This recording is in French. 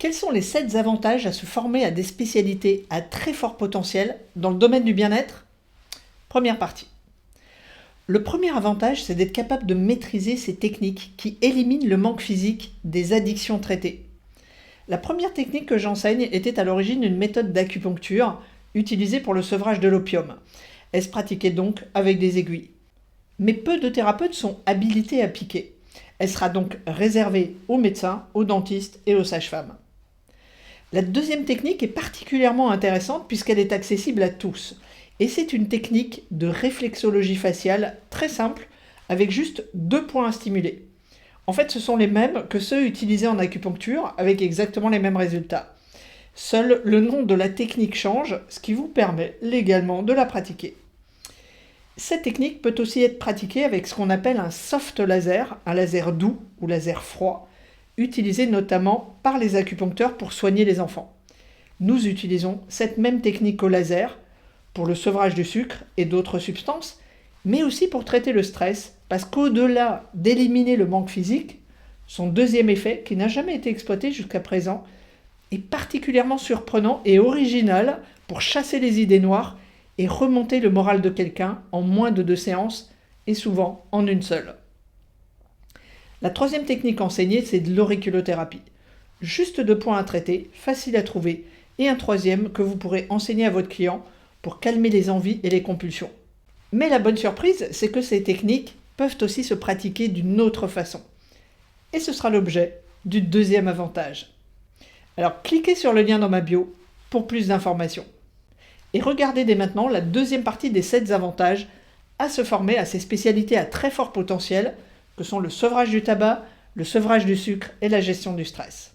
Quels sont les 7 avantages à se former à des spécialités à très fort potentiel dans le domaine du bien-être? Première partie. Le premier avantage, c'est d'être capable de maîtriser ces techniques qui éliminent le manque physique des addictions traitées. La première technique que j'enseigne était à l'origine une méthode d'acupuncture utilisée pour le sevrage de l'opium. Elle se pratiquait donc avec des aiguilles. Mais peu de thérapeutes sont habilités à piquer. Elle sera donc réservée aux médecins, aux dentistes et aux sages-femmes. La deuxième technique est particulièrement intéressante puisqu'elle est accessible à tous. Et c'est une technique de réflexologie faciale très simple avec juste 2 points à stimuler. En fait, ce sont les mêmes que ceux utilisés en acupuncture avec exactement les mêmes résultats. Seul le nom de la technique change, ce qui vous permet légalement de la pratiquer. Cette technique peut aussi être pratiquée avec ce qu'on appelle un soft laser, un laser doux ou laser froid, utilisé notamment par les acupuncteurs pour soigner les enfants. Nous utilisons cette même technique au laser pour le sevrage du sucre et d'autres substances, mais aussi pour traiter le stress, parce qu'au-delà d'éliminer le manque physique, son deuxième effet, qui n'a jamais été exploité jusqu'à présent, est particulièrement surprenant et original pour chasser les idées noires et remonter le moral de quelqu'un en moins de 2 séances, et souvent en une seule. La troisième technique enseignée, c'est de l'auriculothérapie. Juste 2 points à traiter, facile à trouver, et un troisième que vous pourrez enseigner à votre client pour calmer les envies et les compulsions. Mais la bonne surprise, c'est que ces techniques peuvent aussi se pratiquer d'une autre façon. Et ce sera l'objet du deuxième avantage. Alors cliquez sur le lien dans ma bio pour plus d'informations. Et regardez dès maintenant la deuxième partie des 7 avantages à se former à ces spécialités à très fort potentiel que sont le sevrage du tabac, le sevrage du sucre et la gestion du stress.